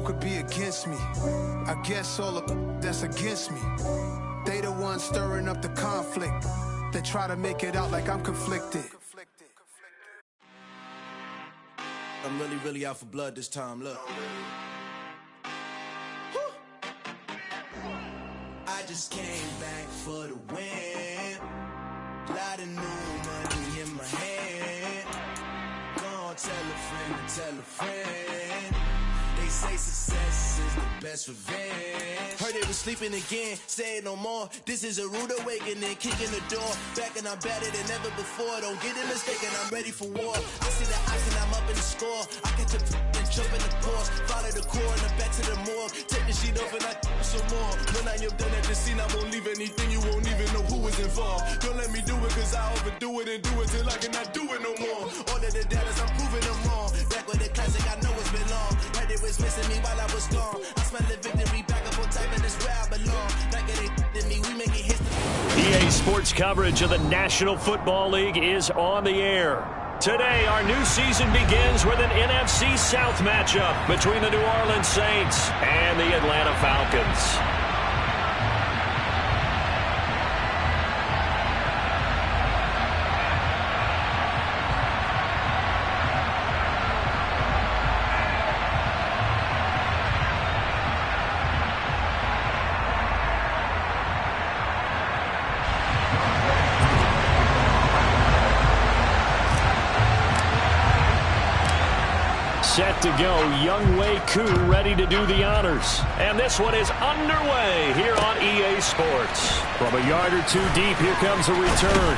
could be against me. I guess all of that's against me. They the ones stirring up the conflict. They try to make it out like I'm conflicted. I'm really out for blood this time, look. I just came back for the win. Lot of new money in my hand. Gonna tell a friend to tell a friend. They say success is the best revenge. Heard they was sleeping again, say it no more. This is a rude awakening, kicking the door. Back and I'm better than ever before. Don't get it mistaken, I'm ready for war. I see the ice and I'm up in the score. I catch a and jump in the course. Follow the core and the back to the morgue. Take the sheet off and I some more. When I am done at the scene, I won't leave anything. You won't even know who was involved. Don't let me do it cause I overdo it and do it till I cannot do it no more. All of the data, I'm proving them wrong. Back with the classic, I know it's been long. Heard it was missing me while I was gone. I smell the victory back up on time and it's where I belong. Like it ain't me, we making history. EA Sports coverage of the National Football League is on the air. Today, our new season begins with an NFC South matchup between the New Orleans Saints and the Atlanta Falcons. Set to go, Younghoe Koo ready to do the honors. And this one is underway here on EA Sports. From a yard or two deep, here comes a return.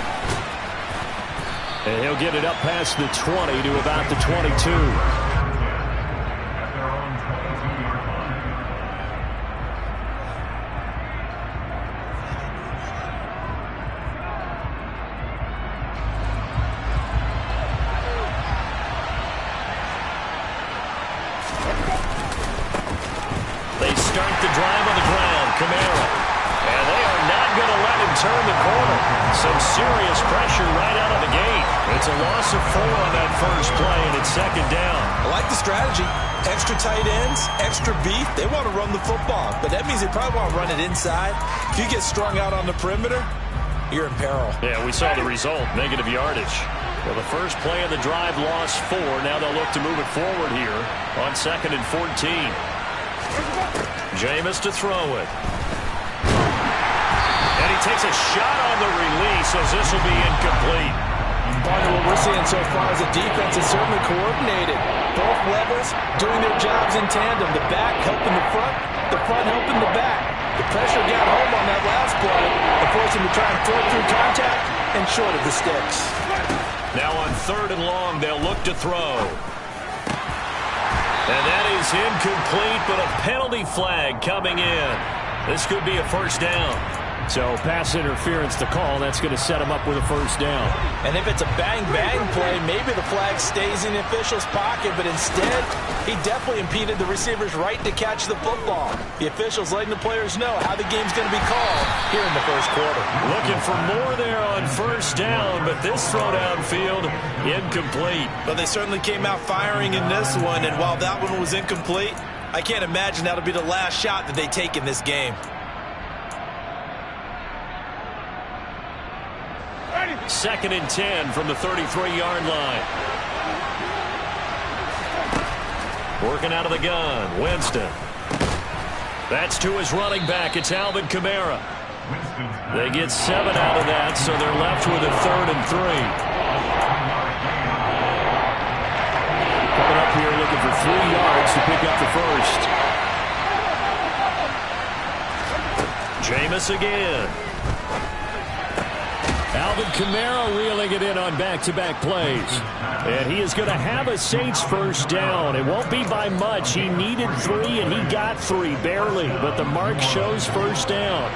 And he'll get it up past the 20 to about the 22. Turn the corner. Some serious pressure right out of the gate. It's a loss of 4 on that first play, and it's second down. I like the strategy. Extra tight ends, extra beef. They want to run the football, but that means they probably want to run it inside. If you get strung out on the perimeter, you're in peril. Yeah, we saw the result, negative yardage. Well, the first play of the drive lost 4. Now they'll look to move it forward here on 2nd and 14. Jameis to throw it. And he takes a shot on the release as this will be incomplete. Part of what we're seeing so far is the defense is certainly coordinated. Both levels doing their jobs in tandem. The back helping the front helping the back. The pressure got home on that last play and forced him to try and throw through contact and short of the sticks. Now on 3rd and long, they'll look to throw. And that is incomplete, but a penalty flag coming in. This could be a first down. So pass interference to call. That's going to set him up with a first down. And if it's a bang-bang play, maybe the flag stays in the official's pocket, but instead, he definitely impeded the receiver's right to catch the football. The official's letting the players know how the game's going to be called here in the first quarter. Looking for more there on first down, but this throw downfield, incomplete. But they certainly came out firing in this one, and while that one was incomplete, I can't imagine that'll be the last shot that they take in this game. 2nd and 10 from the 33-yard line. Working out of the gun, Winston. That's to his running back. It's Alvin Kamara. They get 7 out of that, so they're left with a 3rd and 3. Coming up here looking for 3 yards to pick up the first. Jameis again. Alvin Kamara reeling it in on back-to-back plays. And he is going to have a Saints first down. It won't be by much. He needed 3, and he got 3, barely. But the mark shows first down.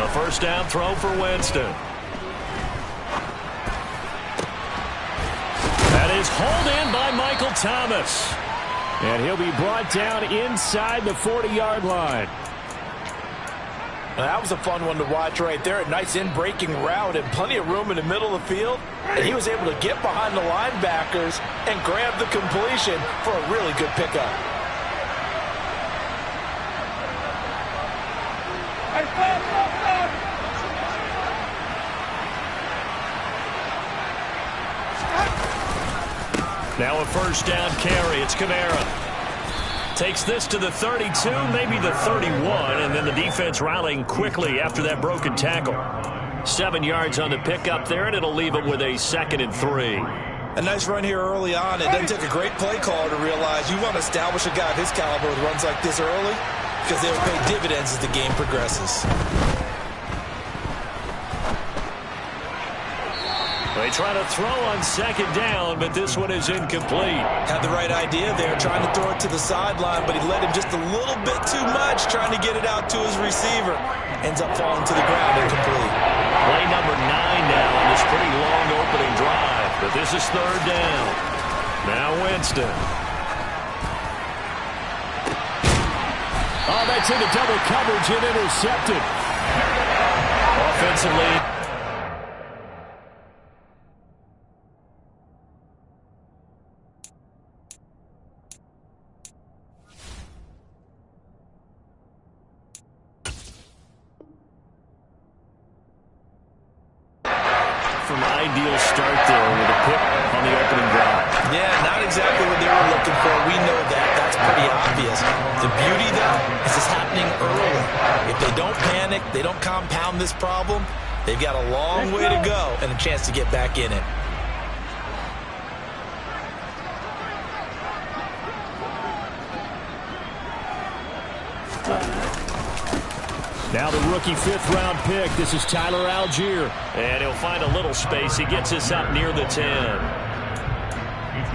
A first down throw for Winston. That is hauled in by Michael Thomas. And he'll be brought down inside the 40-yard line. That was a fun one to watch right there. A nice in-breaking route and plenty of room in the middle of the field. And he was able to get behind the linebackers and grab the completion for a really good pickup. Now a first down carry. It's Kamara. Takes this to the 32, maybe the 31, and then the defense rallying quickly after that broken tackle. 7 yards on the pickup there, and it'll leave them with a 2nd and 3. A nice run here early on. It doesn't take a great play caller to realize you want to establish a guy of his caliber with runs like this early because they'll pay dividends as the game progresses. They try to throw on 2nd down, but this one is incomplete. Had the right idea there, trying to throw it to the sideline, but he led him just a little bit too much, trying to get it out to his receiver. Ends up falling to the ground incomplete. Play number 9 now on this pretty long opening drive, but this is 3rd down. Now Winston. Oh, that's into double coverage and intercepted. Offensively. Ideal start there with a pick on the opening drive. Yeah, not exactly what they were looking for. We know that. That's pretty obvious. The beauty, though, is it's happening early. If they don't panic, they don't compound this problem, they've got a long way to go and a chance to get back in it. Now the rookie 5th-round pick. This is Tyler Algier. And he'll find a little space. He gets us up near the 10.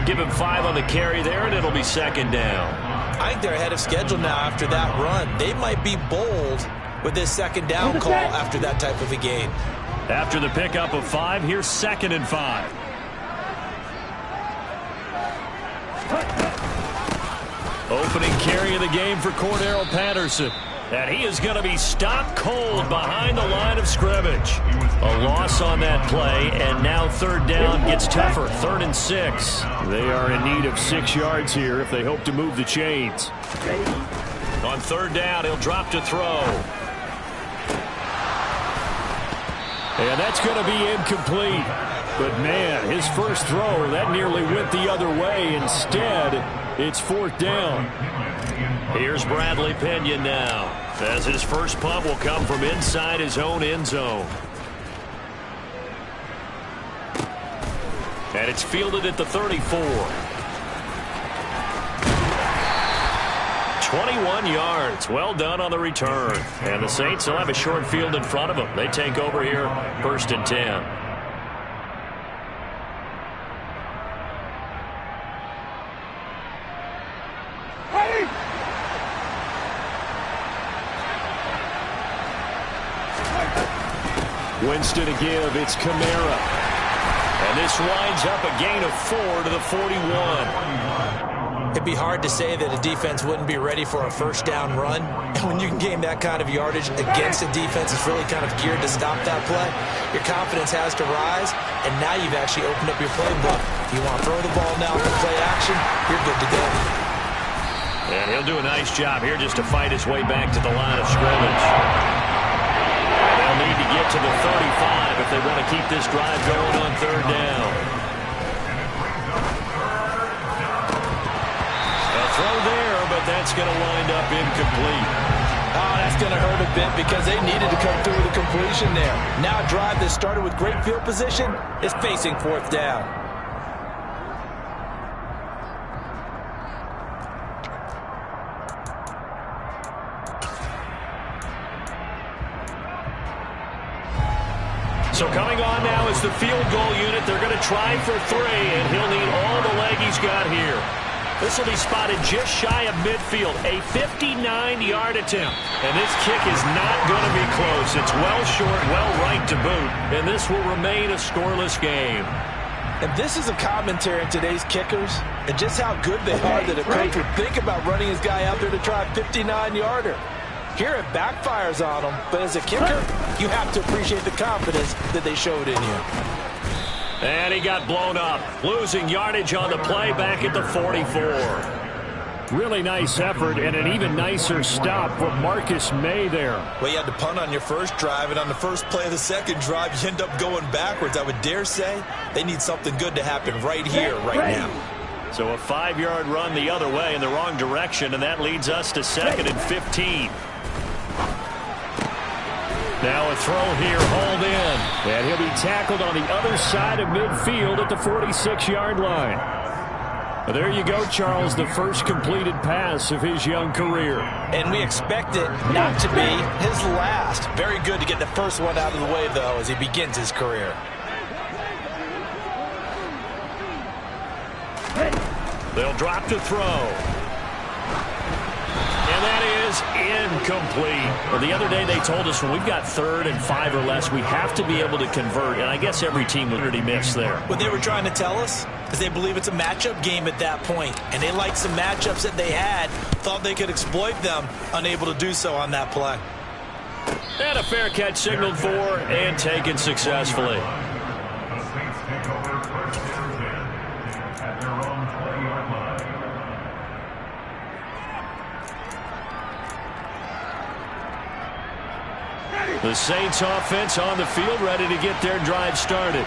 Give him 5 on the carry there, and it'll be 2nd down. I think they're ahead of schedule now after that run. They might be bold with this 2nd down call after that type of a gain. After the pickup of 5, here's 2nd and 5. Opening carry of the game for Cordero Patterson. And he is going to be stopped cold behind the line of scrimmage. A loss on that play, and now 3rd down gets tougher. 3rd and 6. They are in need of 6 yards here if they hope to move the chains. On 3rd down, he'll drop to throw. And that's going to be incomplete. But, man, his first throw, that nearly went the other way. Instead, it's 4th down. Here's Bradley Pinion now, as his first punt will come from inside his own end zone. And it's fielded at the 34. 21 yards. Well done on the return. And the Saints will have a short field in front of them. They take over here, 1st and 10. Winston to give. It's Kamara. And this winds up a gain of 4 to the 41. It'd be hard to say that a defense wouldn't be ready for a first down run. And when you can gain that kind of yardage against a defense that's really kind of geared to stop that play, your confidence has to rise, and now you've actually opened up your playbook. You want to throw the ball now for play action, you're good to go. And he'll do a nice job here just to fight his way back to the line of scrimmage. They'll need to get to the 35 if they want to keep this drive going on 3rd down. A throw there, but that's going to wind up incomplete. Oh, that's going to hurt a bit because they needed to come through with a completion there. Now a drive that started with great field position is facing 4th down. So coming on now is the field goal unit. They're going to try for 3, and he'll need all the leg he's got here. This will be spotted just shy of midfield. A 59-yard attempt. And this kick is not going to be close. It's well short, well right to boot. And this will remain a scoreless game. And this is a commentary on today's kickers and just how good they are that a coach would think about running his guy out there to try a 59-yarder. Here it backfires on them, but as a kicker, you have to appreciate the confidence that they showed in you. And he got blown up, losing yardage on the play back at the 44. Really nice effort and an even nicer stop for Marcus May there. Well, you had to punt on your first drive, and on the first play of the second drive, you end up going backwards. I would dare say they need something good to happen right here, right now. So a 5-yard run the other way in the wrong direction, and that leads us to 2nd and 15. Now a throw here, hauled in. And he'll be tackled on the other side of midfield at the 46-yard line. There you go, Charles, the first completed pass of his young career. And we expect it not to be his last. Very good to get the first one out of the way, though, as he begins his career. They'll drop to throw. And that is incomplete. Well, the other day they told us when we've got 3rd and 5 or less, we have to be able to convert. And I guess every team would already miss there. What they were trying to tell us is they believe it's a matchup game at that point. And they liked some matchups that they had, thought they could exploit them, unable to do so on that play. And a fair catch signaled for and taken successfully. The Saints offense on the field, ready to get their drive started.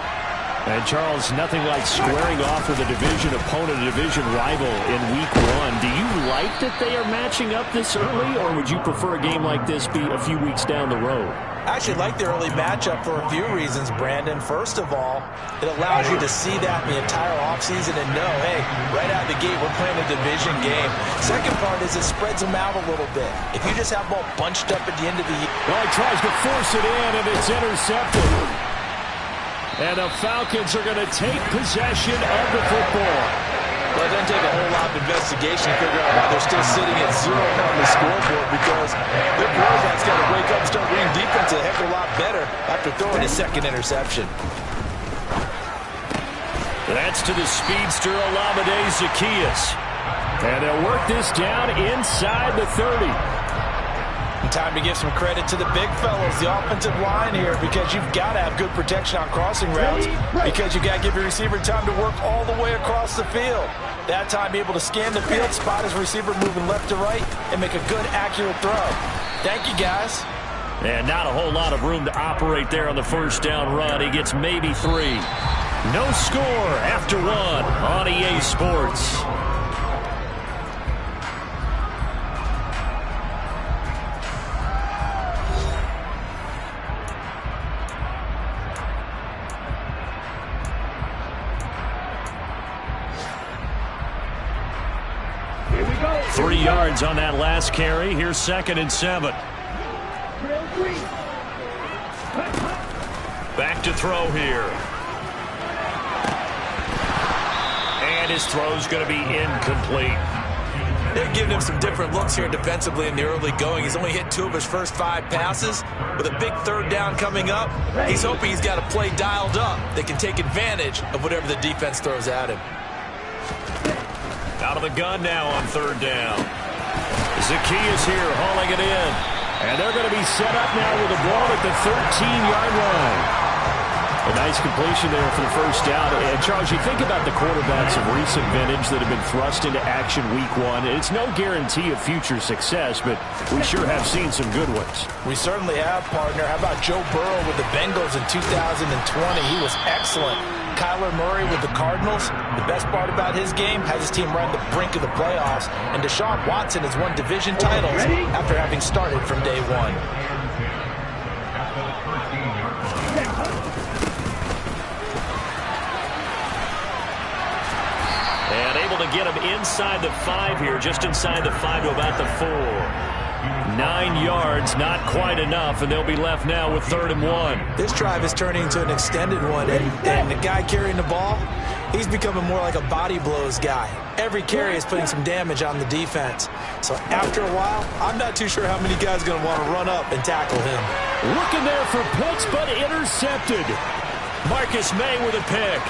And, Charles, nothing like squaring off with a division opponent, a division rival in Week 1. Do you like that they are matching up this early, or would you prefer a game like this be a few weeks down the road? I actually like the early matchup for a few reasons, Brandon. First of all, it allows you to see that the entire offseason and know, hey, right out of the gate, we're playing a division game. Second part is it spreads them out a little bit. If you just have them all bunched up at the end of the year. Well, he tries to force it in, and it's intercepted. And the Falcons are going to take possession of the football. Well, it doesn't take a whole lot of investigation to figure out why they're still sitting at 0 on the scoreboard, because their quarterback's got to wake up and start reading defense a heck of a lot better after throwing a second interception. That's to the speedster, Olamide Zaccheaus. And they'll work this down inside the 30. And time to give some credit to the big fellows, the offensive line here, because you've got to have good protection on crossing routes, because you've got to give your receiver time to work all the way across the field. That time, be able to scan the field, spot his receiver moving left to right, and make a good, accurate throw. Thank you, guys. And not a whole lot of room to operate there on the first down run. He gets maybe 3. No score after 1 on EA Sports. Here we go. 3 yards on that last carry. Here's 2nd and 7. Back to throw here. And his throw's going to be incomplete. They're giving him some different looks here defensively in the early going. He's only hit 2 of his first 5 passes. With a big 3rd down coming up, he's hoping he's got a play dialed up that can take advantage of whatever the defense throws at him. Out of the gun now on 3rd down. Zaccheaus here hauling it in. And they're going to be set up now with the ball at the 13-yard line. A nice completion there for the first down. And, Charles, you think about the quarterbacks of recent vintage that have been thrust into action Week 1. It's no guarantee of future success, but we sure have seen some good ones. We certainly have, partner. How about Joe Burrow with the Bengals in 2020? He was excellent. Kyler Murray with the Cardinals. The best part about his game, has his team right on the brink of the playoffs. And Deshaun Watson has won division titles after having started from day 1. And able to get him inside the 5 here, just inside the 5 to about the 4. 9 yards, not quite enough, and they'll be left now with 3rd and 1. This drive is turning into an extended one, and the guy carrying the ball, he's becoming more like a body blows guy. Every carry is putting some damage on the defense. So after a while, I'm not too sure how many guys are going to want to run up and tackle him. Looking there for Pitts, but intercepted. Marcus May with a pick.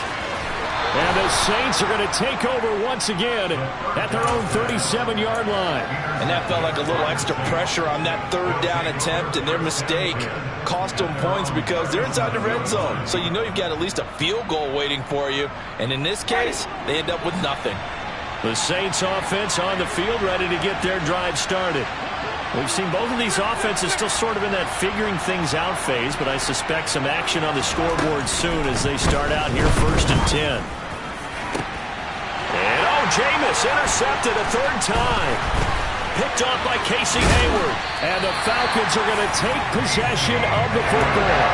And the Saints are going to take over once again at their own 37-yard line. And that felt like a little extra pressure on that third down attempt, and their mistake cost them points because they're inside the red zone. So you know you've got at least a field goal waiting for you. And in this case, they end up with nothing. The Saints offense on the field, ready to get their drive started. We've seen both of these offenses still sort of in that figuring things out phase, but I suspect some action on the scoreboard soon as they start out here 1st and 10. And Jameis intercepted a third time. Picked off by Casey Hayward. And the Falcons are going to take possession of the football.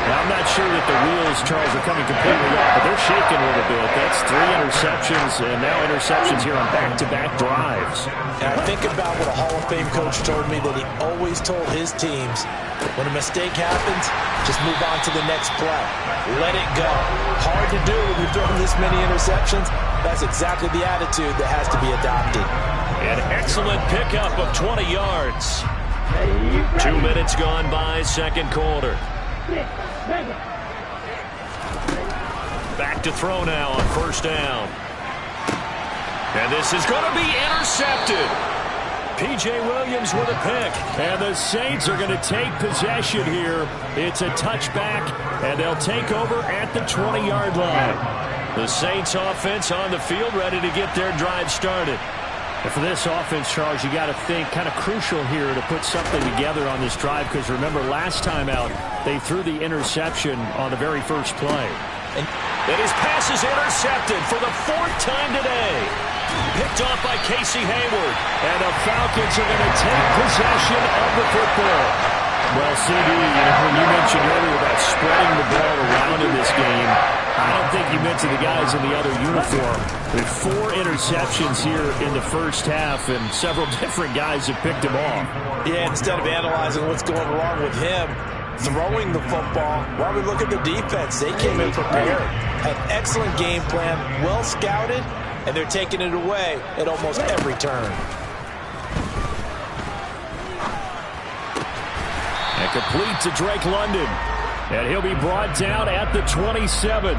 Now, I'm not sure that the wheels, Charles, are coming completely off, but they're shaking a little bit. That's 3 interceptions, and now interceptions here on back-to-back drives. And I think about what a Hall of Fame coach told me that he always told his teams, when a mistake happens, just move on to the next play. Let it go. Hard to do when you've thrown this many interceptions. That's exactly the attitude that has to be adopted. An excellent pickup of 20 yards. 2 minutes gone by, second quarter. Back to throw now on first down. And this is going to be intercepted. P.J. Williams with a pick. And the Saints are going to take possession here. It's a touchback, and they'll take over at the 20-yard line. The Saints offense on the field, ready to get their drive started. And for this offense, Charles, you got to think kind of crucial here to put something together on this drive, because remember last time out they threw the interception on the very first play. And his pass is intercepted for the 4th time today. Picked off by Casey Hayward. And the Falcons are going to take possession of the football. Well, CD, when you mentioned earlier about spreading the ball around in this game, I don't think you meant to the guys in the other uniform. There's 4 interceptions here in the first half, and several different guys have picked them off. Yeah, instead of analyzing what's going wrong with him, throwing the football, while we look at the defense, they came in prepared. Had excellent game plan, well scouted, and they're taking it away at almost every turn. And complete to Drake London. And he'll be brought down at the 27.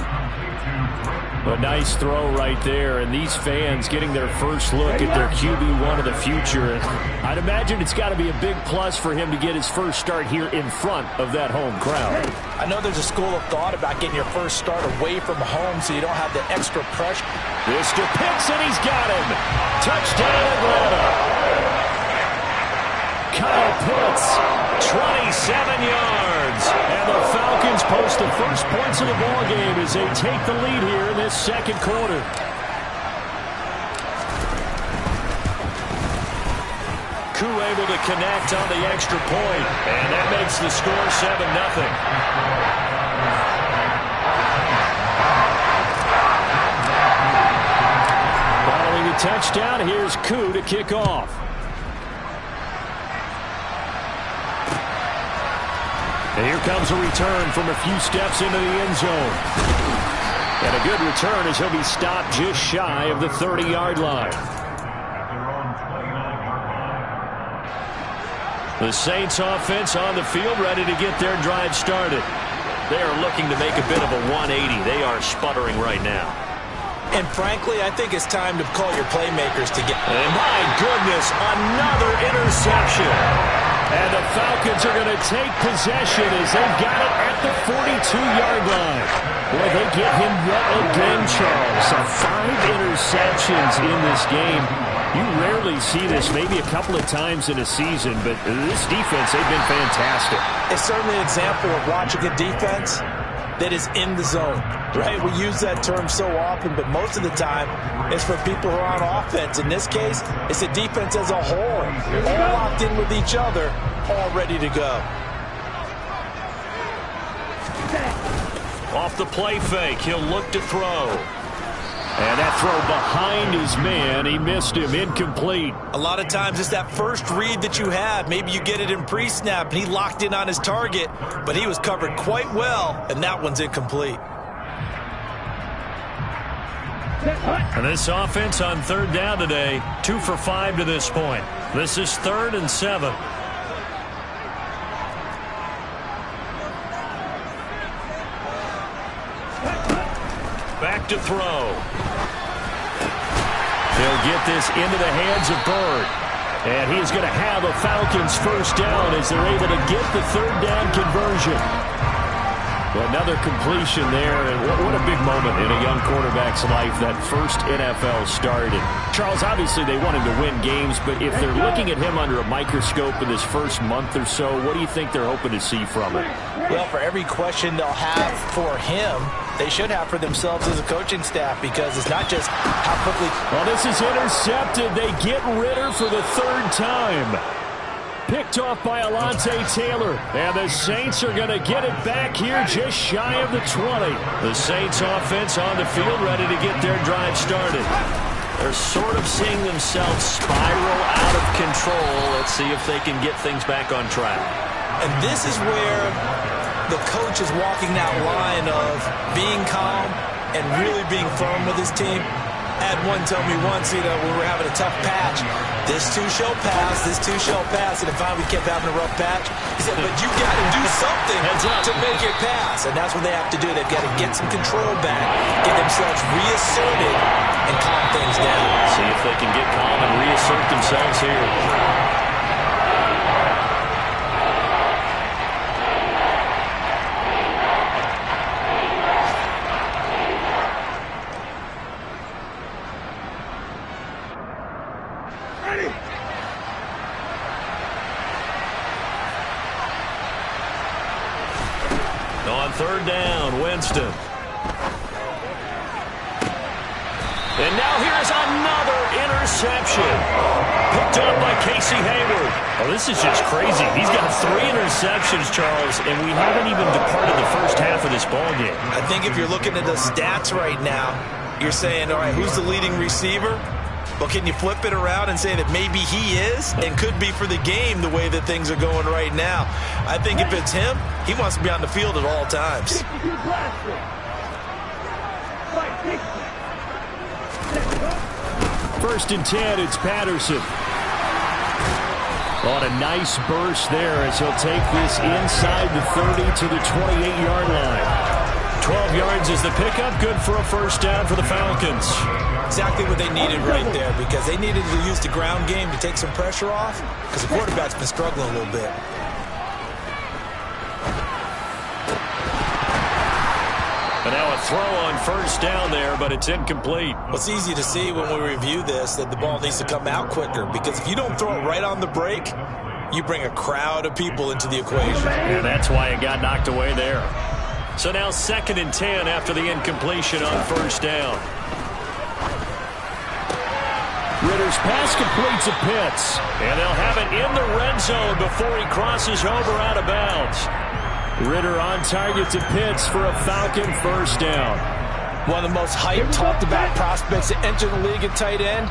A nice throw right there, and these fans getting their first look at their QB1 of the future. And I'd imagine it's got to be a big plus for him to get his first start here in front of that home crowd. I know there's a school of thought about getting your first start away from home so you don't have the extra pressure. This to Pitts, and he's got him. Touchdown, Atlanta. Kyle Pitts, 27 yards. And the Falcons post the first points of the ballgame as they take the lead here in this second quarter. Koo able to connect on the extra point, and that makes the score 7-0. Following the touchdown, here's Koo to kick off. And here comes a return from a few steps into the end zone. And a good return as he'll be stopped just shy of the 30-yard line. The Saints offense on the field, ready to get their drive started. They are looking to make a bit of a 180. They are sputtering right now. And frankly, I think it's time to call your playmakers to get... And my goodness, another interception. And the Falcons are going to take possession as they've got it at the 42-yard line. Boy, they get him yet again, Charles. So 5 interceptions in this game. You rarely see this, maybe a couple of times in a season, but this defense, they've been fantastic. It's certainly an example of watching a defense that is in the zone, right? We use that term so often, but most of the time it's for people who are on offense. In this case, it's a defense as a whole, all locked in with each other, all ready to go. Off the play fake, he'll look to throw. And that throw behind his man, he missed him, incomplete. A lot of times it's that first read that you have. Maybe you get it in pre-snap, and he locked in on his target, but he was covered quite well, and that one's incomplete. And this offense on third down today, 2 for 5 to this point. This is 3rd and 7. Back look to throw. He'll get this into the hands of Byrd. And he's going to have a Falcons first down as they're able to get the third down conversion. Another completion there, and what a big moment in a young quarterback's life, that first NFL start. And Charles, obviously they want him to win games, but if they're looking at him under a microscope in this first month or so, what do you think they're hoping to see from him? Well, for every question they'll have for him, they should have for themselves as a coaching staff, because it's not just how quickly... Well, this is intercepted. They get Ridder for the third time. Picked off by Alontae Taylor. And the Saints are going to get it back here just shy of the 20. The Saints offense on the field, ready to get their drive started. They're sort of seeing themselves spiral out of control. Let's see if they can get things back on track. And this is where the coach is walking that line of being calm and really being firm with his team. I had one tell me once, when we were having a tough patch, this too shall pass, and then finally we kept having a rough patch. He said, but you got to do something to make it pass, and that's what they have to do. They've got to get some control back, get themselves reasserted, and calm things down. See if they can get calm and reassert themselves here. On third down, Winston. And now here's another interception. Picked up by Casey Hayward. Oh, this is just crazy. He's got 3 interceptions, Charles, and we haven't even departed the first half of this ballgame. I think if you're looking at the stats right now, you're saying, all right, who's the leading receiver? Well, can you flip it around and say that maybe he is and could be for the game the way that things are going right now? I think if it's him, he wants to be on the field at all times. First and 10, it's Patterson. On a nice burst there as he'll take this inside the 30 to the 28-yard line. 12 yards is the pickup, good for a first down for the Falcons. Exactly what they needed right there, because they needed to use the ground game to take some pressure off, because the quarterback's been struggling a little bit. And now a throw on first down there, but it's incomplete. Well, it's easy to see when we review this that the ball needs to come out quicker, because if you don't throw it right on the break, you bring a crowd of people into the equation. And that's why it got knocked away there. So now 2nd and 10 after the incompletion on first down. Ritter's pass completes to Pitts. And they'll have it in the red zone before he crosses over out of bounds. Ridder on target to Pitts for a Falcon first down. One of the most hyped, talked about prospects to enter the league at tight end.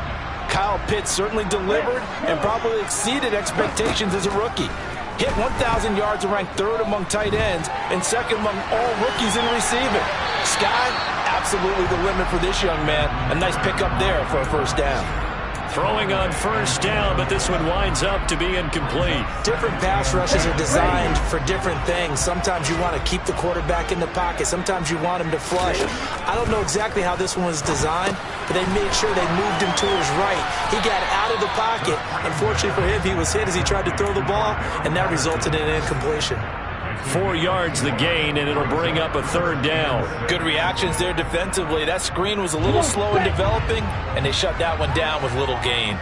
Kyle Pitts certainly delivered and probably exceeded expectations as a rookie. Hit 1,000 yards and ranked 3rd among tight ends and 2nd among all rookies in receiving. Sky, absolutely the limit for this young man. A nice pickup there for a first down. Throwing on first down, but this one winds up to be incomplete. Different pass rushes are designed for different things. Sometimes you want to keep the quarterback in the pocket. Sometimes you want him to flush. I don't know exactly how this one was designed, but they made sure they moved him to his right. He got out of the pocket. Unfortunately for him, he was hit as he tried to throw the ball, and that resulted in an incompletion. 4 yards the gain, and it'll bring up a third down. Good reactions there defensively. That screen was a little slow in developing, and they shut that one down with little gain.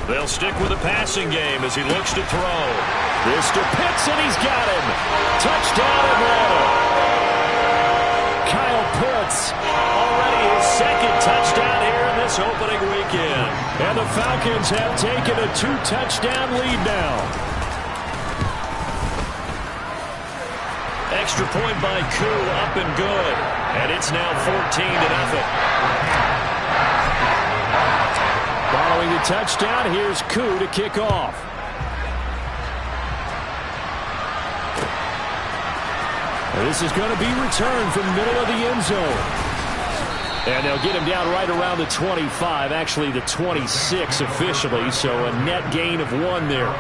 They'll stick with the passing game as he looks to throw. This to Pitts, and he's got him. Touchdown, Atlanta. Kyle Pitts, already his 2nd touchdown here in this opening weekend. And the Falcons have taken a 2-touchdown lead now. Extra point by Koo, up and good. And it's now 14-0. Following the touchdown, here's Koo to kick off. This is going to be returned from the middle of the end zone. And they'll get him down right around the 25, actually the 26 officially, so a net gain of 1 there.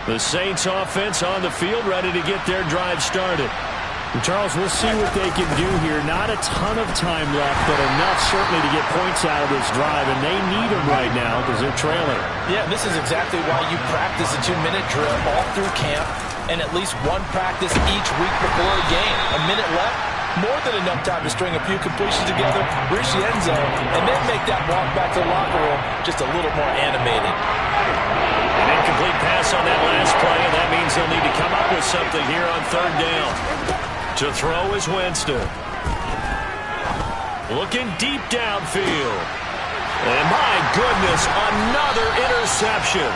The Saints offense on the field, ready to get their drive started. And Charles, we'll see what they can do here. Not a ton of time left, but enough certainly to get points out of this drive, and they need them right now because they're trailing. Yeah, this is exactly why you practice a 2-minute drill all through camp and at least one practice each week before a game. A minute left, more than enough time to string a few completions together, reach the end zone, and then make that walk back to the locker room just a little more animated. An incomplete pass on that last play, and that means they'll need to come up with something here on third down. To throw is Winston. Looking deep downfield. And my goodness, another interception.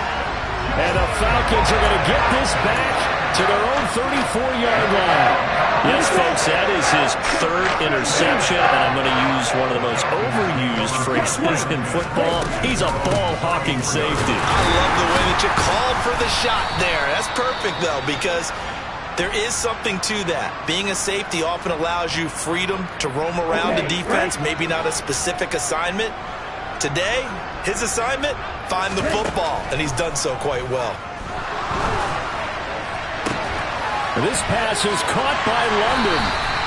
And the Falcons are going to get this back to their own 34-yard line. Yes, folks, that is his third interception, and I'm going to use one of the most overused phrases in football. He's a ball-hawking safety. I love the way that you called for the shot there. That's perfect, though, because there is something to that. Being a safety often allows you freedom to roam around the defense, maybe not a specific assignment. Today, his assignment, find the football, and he's done so quite well. This pass is caught by London.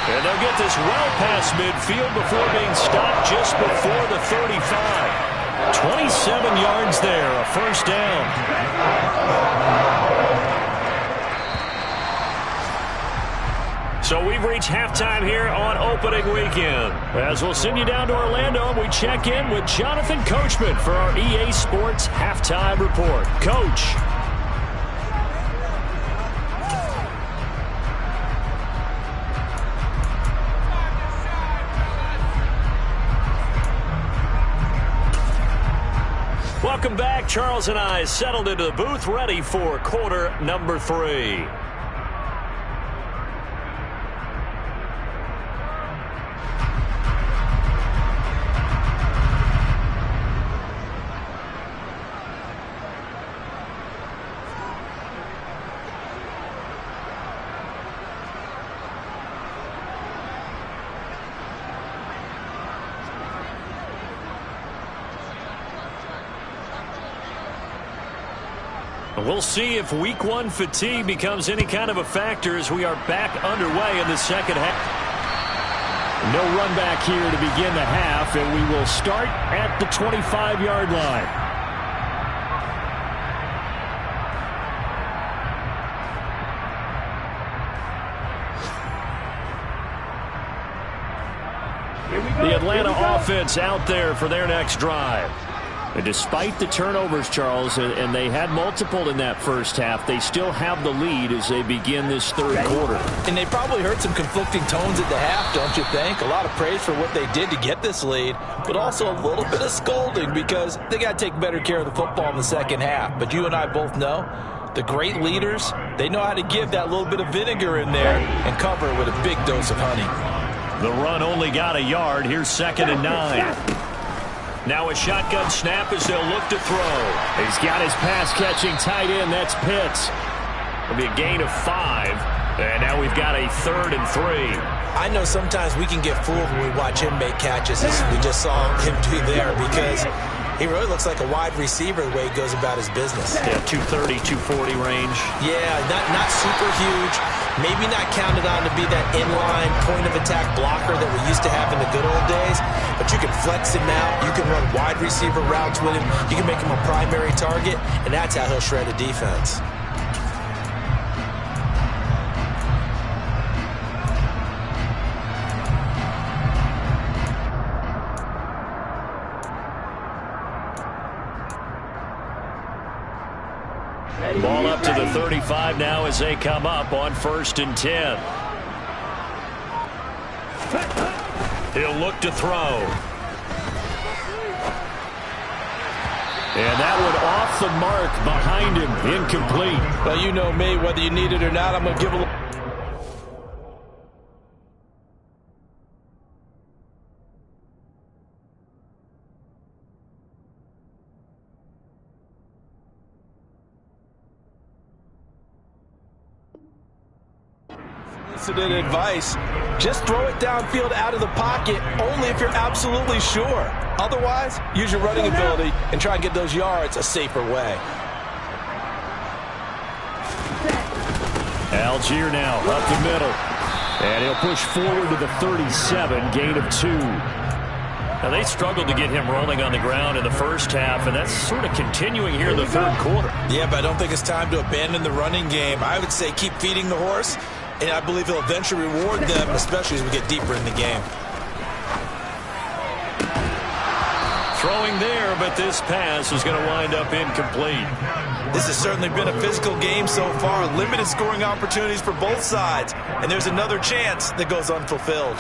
And they'll get this well past midfield before being stopped just before the 35. 27 yards there, a first down. So we've reached halftime here on opening weekend. As we'll send you down to Orlando, and we check in with Jonathan Coachman for our EA Sports Halftime Report. Coach. Welcome back. Charles and I settled into the booth, ready for quarter number 3. We'll see if week 1 fatigue becomes any kind of a factor as we are back underway in the second half. No run back here to begin the half, and we will start at the 25-yard line. The Atlanta offense out there for their next drive. And despite the turnovers, Charles, and they had multiple in that first half, they still have the lead as they begin this third quarter. And they probably heard some conflicting tones at the half, don't you think? A lot of praise for what they did to get this lead, but also a little bit of scolding because they got to take better care of the football in the second half. But you and I both know the great leaders, they know how to give that little bit of vinegar in there and cover it with a big dose of honey. The run only got a yard. Here's 2nd and 9. Now a shotgun snap as they'll look to throw. He's got his pass-catching tight end. That's Pitts. It'll be a gain of 5. And now we've got a 3rd and 3. I know sometimes we can get fooled when we watch him make catches, as we just saw him do there, because he really looks like a wide receiver the way he goes about his business. Yeah, 230, 240 range. Yeah, not super huge. Maybe not counted on to be that inline point-of-attack blocker that we used to have in the good old days, but you can flex him out. You can run wide receiver routes with him. You can make him a primary target, and that's how he'll shred a defense. Ball up to the 35 now as they come up on 1st and 10. He'll look to throw. And that one off the mark behind him, incomplete. Well, you know me, whether you need it or not, I'm going to give a little. Advice, just throw it downfield out of the pocket only if you're absolutely sure. Otherwise, use your running ability and try and get those yards a safer way. Algier now up the middle. And he'll push forward to the 37, gain of 2. Now, they struggled to get him rolling on the ground in the first half, and that's sort of continuing here in the third quarter. Yeah, but I don't think it's time to abandon the running game. I would say keep feeding the horse, and I believe he'll eventually reward them, especially as we get deeper in the game. Throwing there, but this pass is going to wind up incomplete. This has certainly been a physical game so far. Limited scoring opportunities for both sides, and there's another chance that goes unfulfilled.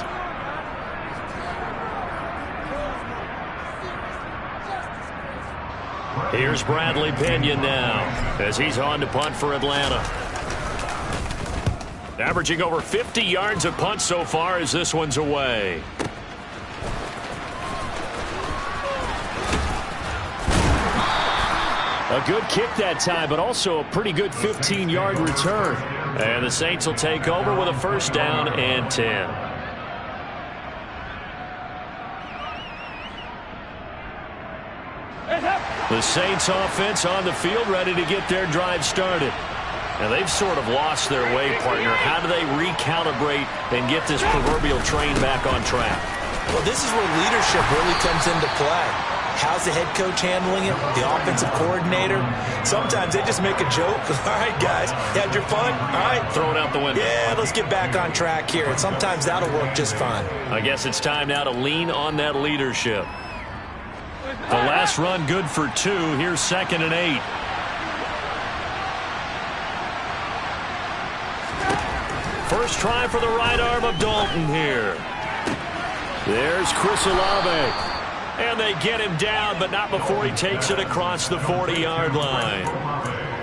Here's Bradley Pinion now as he's on to punt for Atlanta. Averaging over 50 yards of punt so far as this one's away. A good kick that time, but also a pretty good 15-yard return. And the Saints will take over with a first down and 10. The Saints offense on the field ready to get their drive started. Now they've sort of lost their way, partner. How do they recalibrate and get this proverbial train back on track? Well, this is where leadership really comes into play. How's the head coach handling it? The offensive coordinator? Sometimes they just make a joke. All right, guys, you had your fun? All right. Throw it out the window. Yeah, let's get back on track here. And sometimes that'll work just fine. I guess it's time now to lean on that leadership. The last run good for 2. Here's 2nd and 8. First try for the right arm of Dalton here. There's Chris Olave. And they get him down, but not before he takes it across the 40-yard line.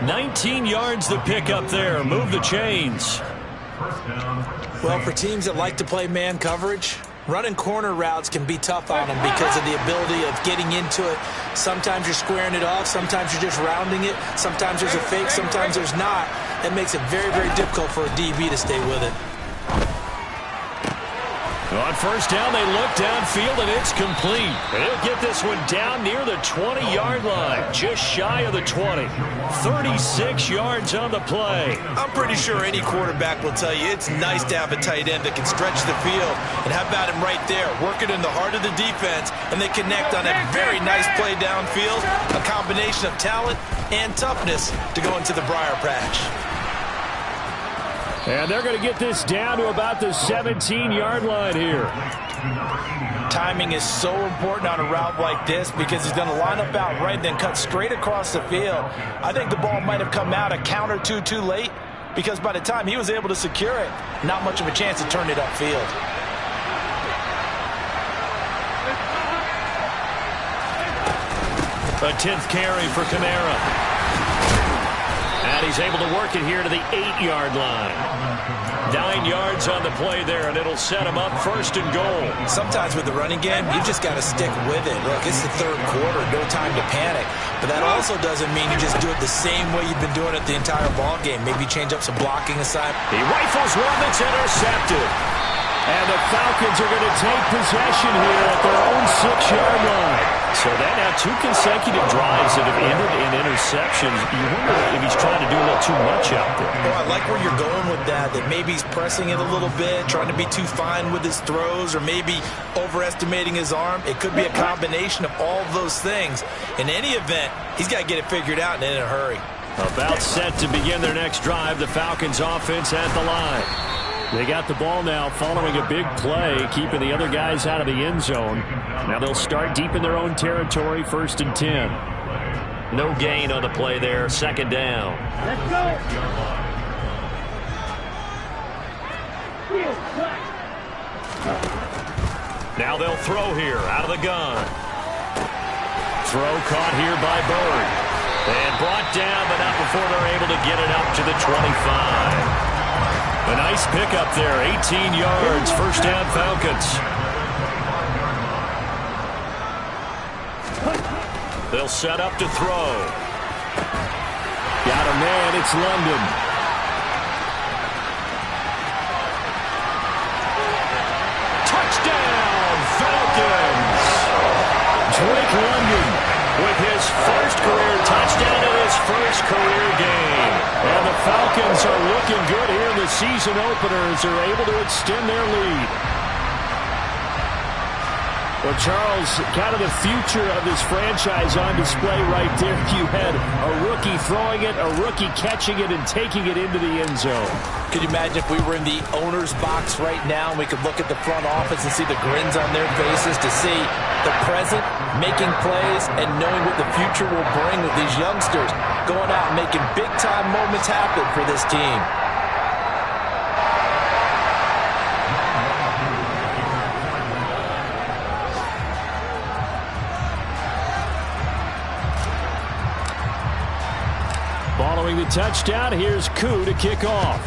19 yards to pick up there. Move the chains. Well, for teams that like to play man coverage, running corner routes can be tough on them because of the ability of getting into it. Sometimes you're squaring it off. Sometimes you're just rounding it. Sometimes there's a fake. Sometimes there's not. That makes it very, very difficult for a DB to stay with it. On first down, they look downfield, and it's complete. And he'll get this one down near the 20-yard line, just shy of the 20. 36 yards on the play. I'm pretty sure any quarterback will tell you it's nice to have a tight end that can stretch the field. And how about him right there, working in the heart of the defense, and they connect on a very nice play downfield, a combination of talent and toughness to go into the briar patch. And they're going to get this down to about the 17-yard line here. Timing is so important on a route like this because he's going to line up out right and then cut straight across the field. I think the ball might have come out a count or two too late because by the time he was able to secure it, not much of a chance to turn it upfield. A 10th carry for Kamara. And he's able to work it here to the 8-yard line. 9 yards on the play there, and it'll set him up first and goal. Sometimes with the running game, you just got to stick with it. Look, it's the third quarter, no time to panic. But that also doesn't mean you just do it the same way you've been doing it the entire ball game. Maybe change up some blocking aside. He rifles one that's intercepted. And the Falcons are going to take possession here at their own 6-yard line. So that now 2 consecutive drives that have ended in interceptions. You wonder if he's trying to do a little too much out there. Well, I like where you're going with that maybe he's pressing it a little bit, trying to be too fine with his throws, or maybe overestimating his arm. It could be a combination of all of those things. In any event, he's got to get it figured out and in a hurry. About set to begin their next drive, the Falcons offense at the line. They got the ball now following a big play, keeping the other guys out of the end zone. Now they'll start deep in their own territory, 1st and 10. No gain on the play there, 2nd down. Let's go. Now they'll throw here, out of the gun. Throw caught here by Bird. And brought down, but not before they're able to get it up to the 25. A nice pickup there, 18 yards, first down Falcons. They'll set up to throw. Got a man, it's London. Touchdown, Falcons! Drake London with his first career touchdown in his first career game. And the Falcons are looking good here in the season openers. They're able to extend their lead. Well, Charles, kind of the future of this franchise on display right there. You had a rookie throwing it, a rookie catching it, and taking it into the end zone. Could you imagine if we were in the owner's box right now and we could look at the front office and see the grins on their faces to see the present, making plays, and knowing what the future will bring with these youngsters going out and making big-time moments happen for this team. Following the touchdown, here's Koo to kick off.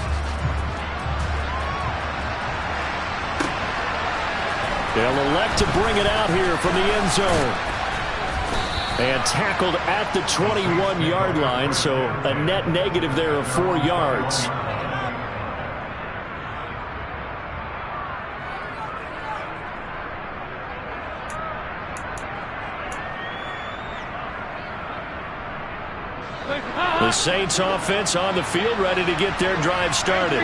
They'll elect to bring it out here from the end zone. And tackled at the 21-yard line, so a net negative there of 4 yards. The Saints offense on the field, ready to get their drive started.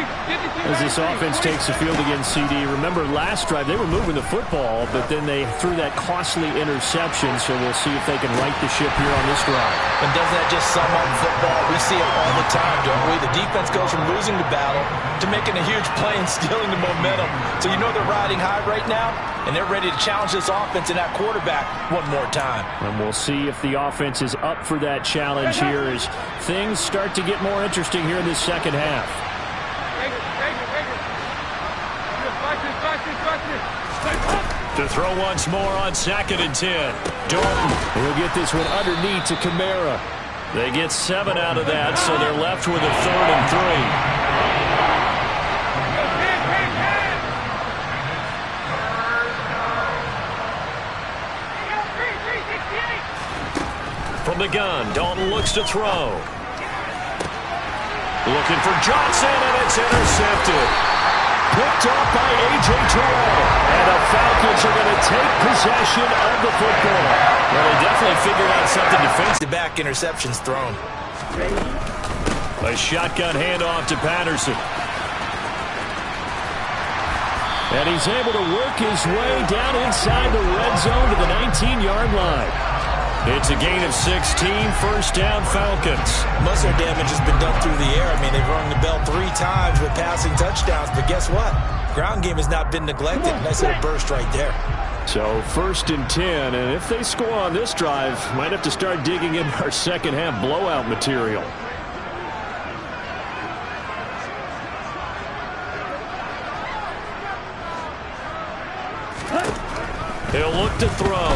As this offense takes the field against CD. Remember, last drive, they were moving the football, but then they threw that costly interception, so we'll see if they can right the ship here on this drive. And doesn't that just sum up football? We see it all the time, don't we? The defense goes from losing the battle to making a huge play and stealing the momentum. So you know they're riding high right now, and they're ready to challenge this offense and that quarterback one more time. And we'll see if the offense is up for that challenge here as things start to get more interesting here in this second half. To throw once more on 2nd and 10. Dalton will get this one underneath to Kamara. They get 7 out of that, so they're left with a 3rd and 3. From the gun, Dalton looks to throw. Looking for Johnson, and it's intercepted. Picked off by A.J. Terrell. And the Falcons are going to take possession of the football. Well, they definitely figured out something defensive. Back interceptions thrown. A shotgun handoff to Patterson. And he's able to work his way down inside the red zone to the 19-yard line. It's a gain of 16, first down Falcons. Most of their damage has been done through the air. I mean, they've rung the bell 3 times with passing touchdowns, but guess what? Ground game has not been neglected. Nice little burst right there. So 1st and 10, and if they score on this drive, might have to start digging in our second half blowout material. He'll look to throw.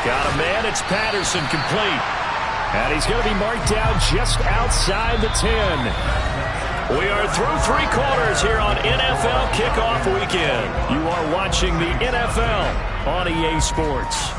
Got a man, it's Patterson, complete. And he's going to be marked down just outside the 10. We are through 3 quarters here on NFL Kickoff Weekend. You are watching the NFL on EA Sports.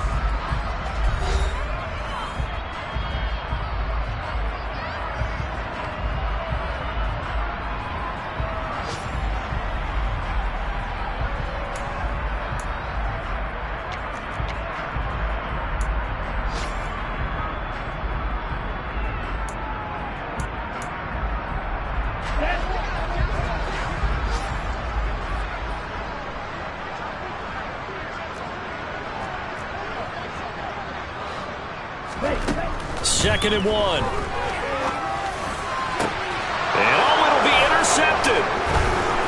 Second and 1. And it'll be intercepted.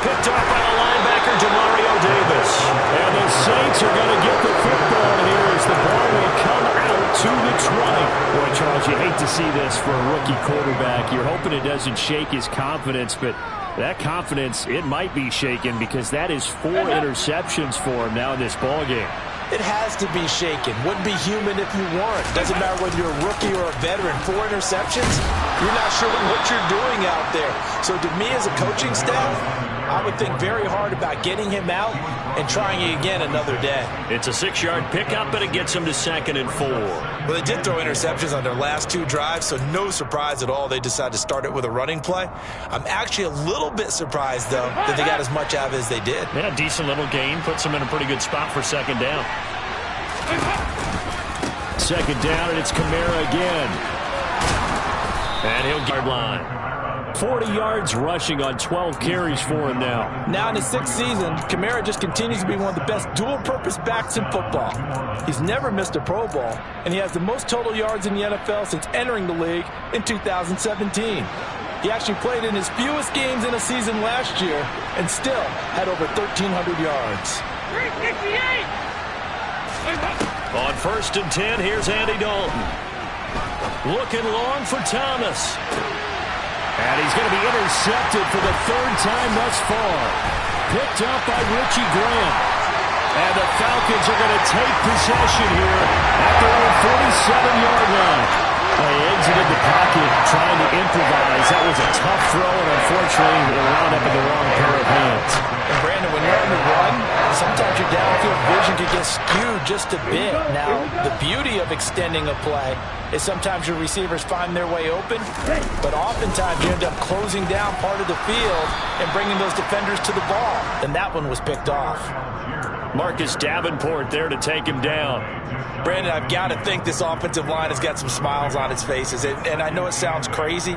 Picked off by the linebacker, Demario Davis. And the Saints are going to get the football here as the ball will come out to the 20. Boy, Charles, you hate to see this for a rookie quarterback. You're hoping it doesn't shake his confidence, but that confidence, it might be shaken because that is 4 interceptions for him now in this ballgame. It has to be shaken. Wouldn't be human if you weren't. Doesn't matter whether you're a rookie or a veteran. 4 interceptions, you're not sure what you're doing out there. So to me as a coaching staff, I would think very hard about getting him out and trying it again another day. It's a 6-yard pickup, but it gets him to 2nd and 4. Well, they did throw interceptions on their last 2 drives, so no surprise at all they decided to start it with a running play. I'm actually a little bit surprised, though, that they got as much out of it as they did. Yeah, decent little gain. Puts them in a pretty good spot for 2nd down. 2nd down, and it's Kamara again. And he'll guard line. 40 yards rushing on 12 carries for him now. Now in his 6th season, Kamara just continues to be one of the best dual-purpose backs in football. He's never missed a Pro Bowl, and he has the most total yards in the NFL since entering the league in 2017. He actually played in his fewest games in a season last year and still had over 1,300 yards. 368! On 1st and 10, here's Andy Dalton. Looking long for Thomas. And he's going to be intercepted for the 3rd time thus far. Picked up by Richie Grant. And the Falcons are going to take possession here at their own 47-yard line. They exited the pocket trying to improvise. That was a tough throw, and unfortunately, it wound up in the wrong pair of hands. And Brandon, when you're on the run, sometimes your downfield vision can get skewed just a bit. Now, the beauty of extending a play is sometimes your receivers find their way open, but oftentimes you end up closing down part of the field and bringing those defenders to the ball. And that one was picked off. Marcus Davenport there to take him down. Brandon, I've got to think this offensive line has got some smiles on its faces. And I know it sounds crazy,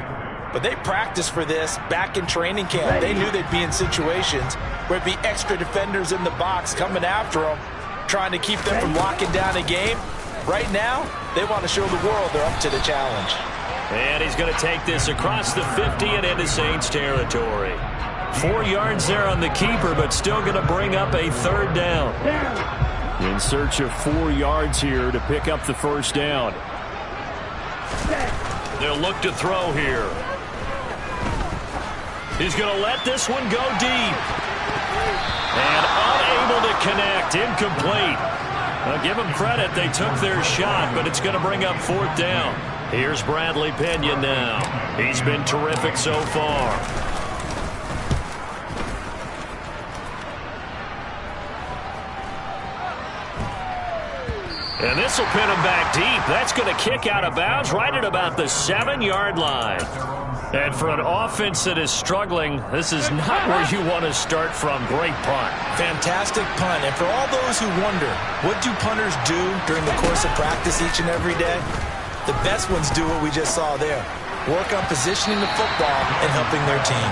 but they practiced for this back in training camp. They knew they'd be in situations where it'd be extra defenders in the box coming after them, trying to keep them from locking down a game. Right now, they want to show the world they're up to the challenge. And he's going to take this across the 50 and into Saints territory. 4 yards there on the keeper, but still going to bring up a 3rd down. In search of 4 yards here to pick up the 1st down. They'll look to throw here. He's going to let this one go deep. And unable to connect. Incomplete. Now give them credit. They took their shot, but it's going to bring up 4th down. Here's Bradley Pinion now. He's been terrific so far. And this will pin him back deep. That's going to kick out of bounds right at about the 7-yard line. And for an offense that is struggling, this is not where you want to start from. Great punt. Fantastic punt. And for all those who wonder, what do punters do during the course of practice each and every day? The best ones do what we just saw there. Work on positioning the football and helping their team.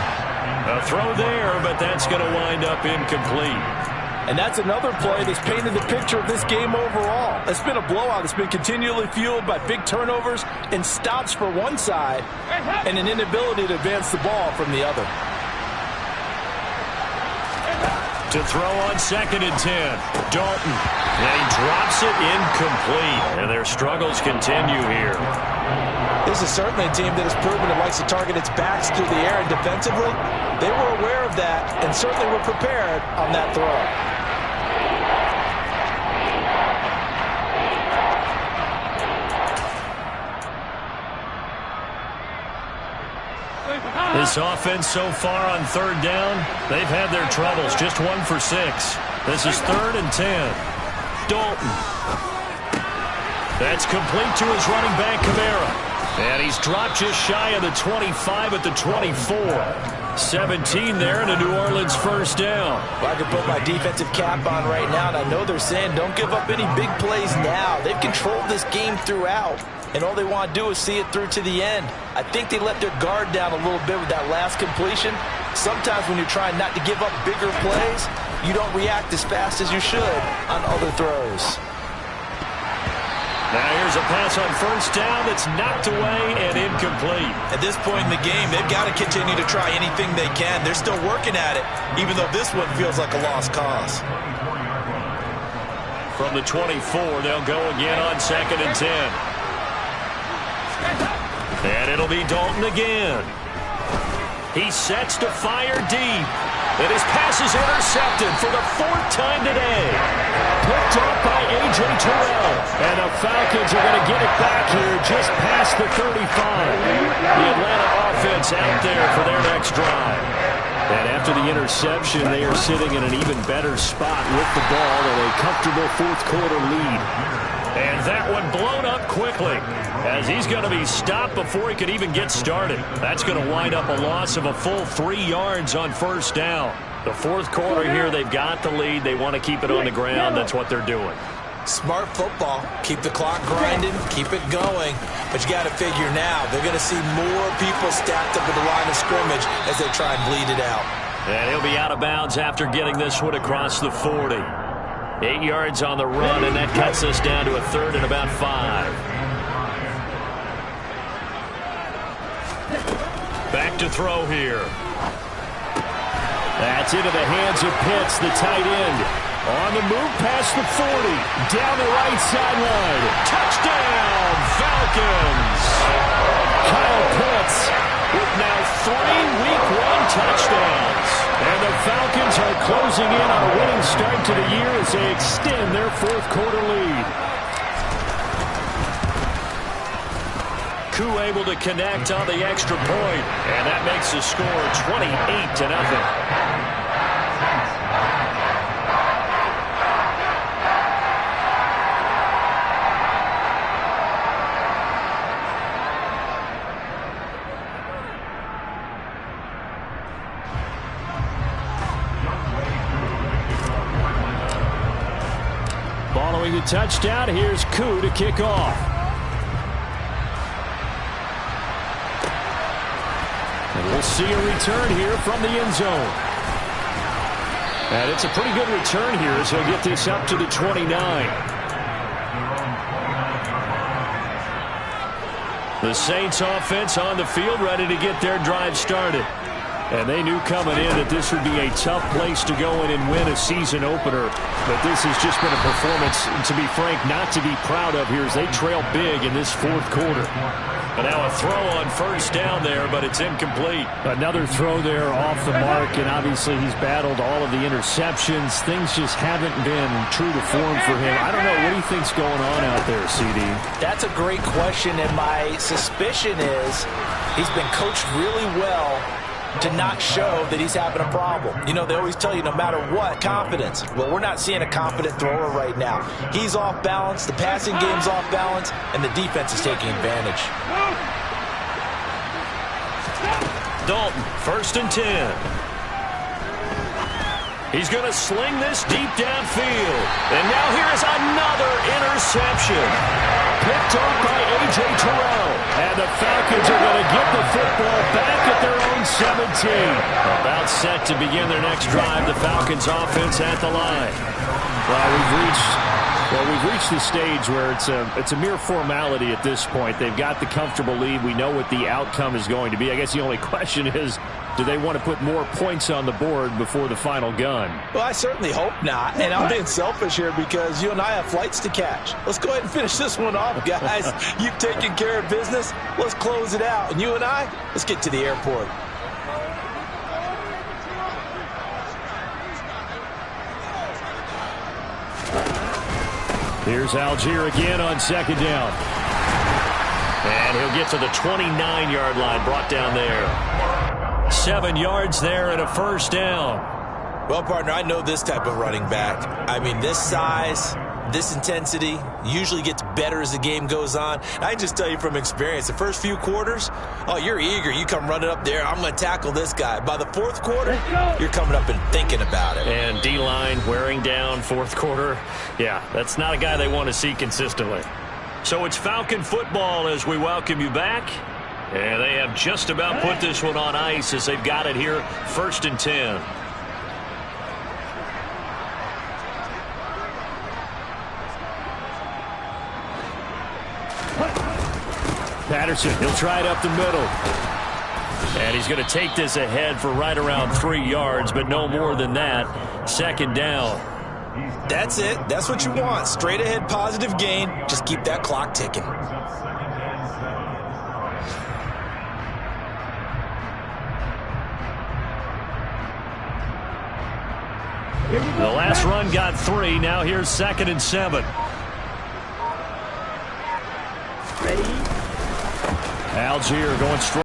A throw there, but that's going to wind up incomplete. And that's another play that's painted the picture of this game overall. It's been a blowout that's been continually fueled by big turnovers and stops for one side and an inability to advance the ball from the other. To throw on 2nd and 10. Dalton. And he drops it incomplete. And their struggles continue here. This is certainly a team that has proven it likes to target its backs through the air, and defensively, they were aware of that and certainly were prepared on that throw. This offense so far on 3rd down, they've had their troubles. Just 1 for 6. This is 3rd and 10. Dalton. That's complete to his running back, Kamara. And he's dropped just shy of the 25 at the 24. 17 there and a New Orleans 1st down. Well, I could put my defensive cap on right now, and I know they're saying don't give up any big plays now. They've controlled this game throughout, and all they want to do is see it through to the end. I think they let their guard down a little bit with that last completion. Sometimes when you're trying not to give up bigger plays, you don't react as fast as you should on other throws. Now here's a pass on 1st down that's knocked away and incomplete. At this point in the game, they've got to continue to try anything they can. They're still working at it, even though this one feels like a lost cause. From the 24, they'll go again on 2nd and 10. And it'll be Dalton again. He sets to fire deep. And his pass is intercepted for the 4th time today. Picked off by A.J. Terrell. And the Falcons are going to get it back here just past the 35. The Atlanta offense out there for their next drive. And after the interception, they are sitting in an even better spot with the ball in a comfortable 4th quarter lead. And that one blown up quickly as he's going to be stopped before he could even get started. That's going to wind up a loss of a full 3 yards on 1st down. The 4th quarter here, they've got the lead. They want to keep it on the ground. That's what they're doing. Smart football. Keep the clock grinding, keep it going. But you got to figure now, they're going to see more people stacked up at the line of scrimmage as they try and bleed it out. And he'll be out of bounds after getting this one across the 40. 8 yards on the run, and that cuts us down to a 3rd and about 5. Back to throw here. That's into the hands of Pitts, the tight end. On the move past the 40. Down the right sideline. Touchdown, Falcons. Kyle Pitts with now 3 Week 1 touchdowns. And the Falcons are closing in on a winning start to the year as they extend their 4th quarter lead. Koo able to connect on the extra point. And that makes the score 28-0. Following the touchdown, here's Koo to kick off. And we'll see a return here from the end zone. And it's a pretty good return here as he'll get this up to the 29. The Saints offense on the field ready to get their drive started. And they knew coming in that this would be a tough place to go in and win a season opener. But this has just been a performance, to be frank, not to be proud of here as they trail big in this 4th quarter. And now a throw on 1st down there, but it's incomplete. Another throw there off the mark, and obviously he's battled all of the interceptions. Things just haven't been true to form for him. I don't know. What do you think's going on out there, CD? That's a great question, and my suspicion is he's been coached really well to not show that he's having a problem. You know, they always tell you no matter what, confidence. Well, we're not seeing a confident thrower right now. He's off balance, the passing game's off balance, and the defense is taking advantage. Dalton, 1st and 10. He's going to sling this deep downfield. And now here is another interception. Picked off by A.J. Terrell. And the Falcons are going to get the football back at their own 17. About set to begin their next drive. The Falcons offense at the line. Well, we've reached the stage where it's a mere formality at this point. They've got the comfortable lead. We know what the outcome is going to be. I guess the only question is, do they want to put more points on the board before the final gun? Well, I certainly hope not. And I'm being selfish here because you and I have flights to catch. Let's go ahead and finish this one off, guys. You've taken care of business. Let's close it out. And you and I, let's get to the airport. Here's Algier again on 2nd down. And he'll get to the 29-yard line, brought down there. 7 yards there and a 1st down. Well, partner, I know this type of running back. I mean, this size, this intensity usually gets better as the game goes on. I can just tell you from experience, the first few quarters, oh, you're eager. You come running up there, I'm going to tackle this guy. By the 4th quarter, you're coming up and thinking about it. And D-line wearing down 4th quarter. Yeah, that's not a guy they want to see consistently. So it's Falcon football as we welcome you back. And they have just about put this one on ice as they've got it here, 1st and 10. Patterson, he'll try it up the middle. And he's going to take this ahead for right around 3 yards, but no more than that. 2nd down. That's it. That's what you want. Straight ahead positive gain. Just keep that clock ticking. The last run got 3. Now here's 2nd and 7. Algier going strong.